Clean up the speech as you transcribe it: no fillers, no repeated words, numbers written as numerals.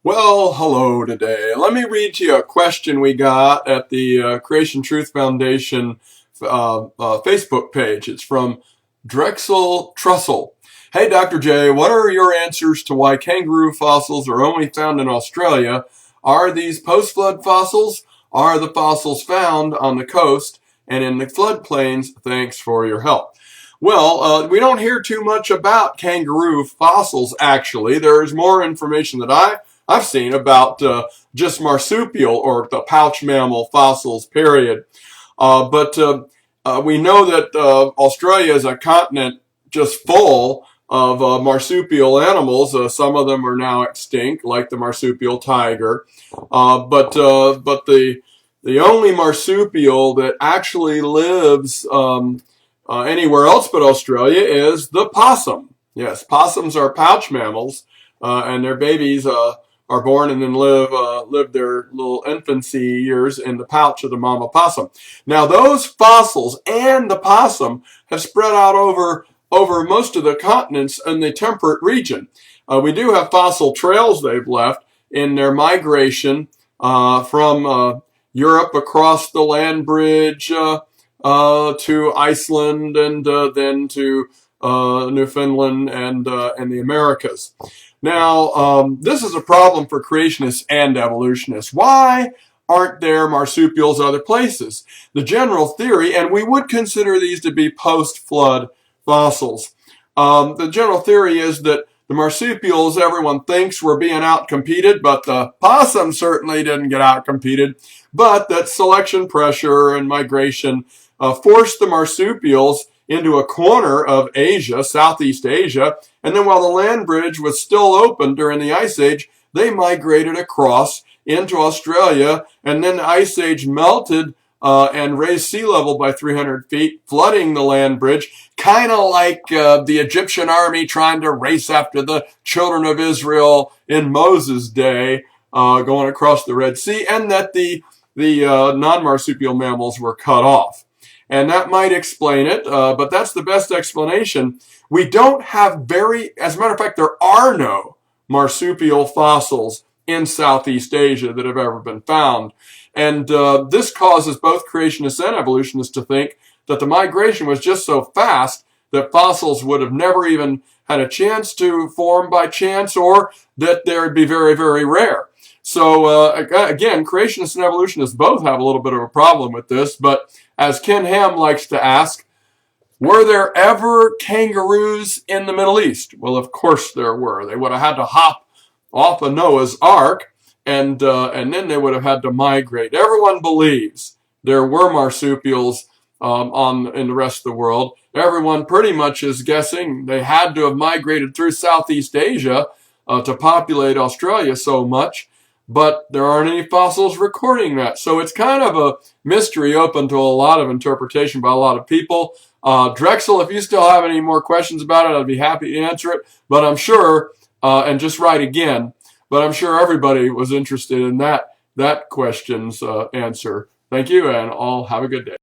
Well, hello today. Let me read to you a question we got at the Creation Truth Foundation Facebook page. It's from Drexel Trussell. Hey, Dr. J, what are your answers to why kangaroo fossils are only found in Australia? Are these post-flood fossils? Are the fossils found on the coast and in the floodplains? Thanks for your help. Well, we don't hear too much about kangaroo fossils, actually. There's more information that I've seen about just marsupial or the pouch mammal fossils, period. But we know that Australia is a continent just full of marsupial animals. Some of them are now extinct, like the marsupial tiger. But the only marsupial that actually lives anywhere else but Australia is the possum. Yes, possums are pouch mammals, and their babies are born and then live their little infancy years in the pouch of the mama possum. Now, those fossils and the possum have spread out over most of the continents in the temperate region. We do have fossil trails they've left in their migration from Europe across the land bridge to Iceland and then to Newfoundland and the Americas. Now, this is a problem for creationists and evolutionists. Why aren't there marsupials other places? The general theory, and we would consider these to be post-flood fossils. The general theory is that the marsupials, everyone thinks, were being outcompeted, but the possum certainly didn't get outcompeted, but that selection pressure and migration forced the marsupials into a corner of Asia, Southeast Asia, and then while the land bridge was still open during the Ice Age, they migrated across into Australia, and then the Ice Age melted and raised sea level by 300 feet, flooding the land bridge, kind of like the Egyptian army trying to race after the children of Israel in Moses' day, going across the Red Sea, and that the non-marsupial mammals were cut off. And that might explain it, but that's the best explanation. We don't have as a matter of fact, there are no marsupial fossils in Southeast Asia that have ever been found. And this causes both creationists and evolutionists to think that the migration was just so fast that fossils would have never even had a chance to form by chance, or that they would be very, very rare. So again, creationists and evolutionists both have a little bit of a problem with this, but as Ken Ham likes to ask, were there ever kangaroos in the Middle East? Well, of course there were. They would have had to hop off of Noah's Ark, and then they would have had to migrate. Everyone believes there were marsupials in the rest of the world. Everyone pretty much is guessing they had to have migrated through Southeast Asia to populate Australia so much, but there aren't any fossils recording that. So it's kind of a mystery open to a lot of interpretation by a lot of people. Drexel, if you still have any more questions about it, I'd be happy to answer it. But I'm sure, and just write again, but I'm sure everybody was interested in that question's answer. Thank you, and all have a good day.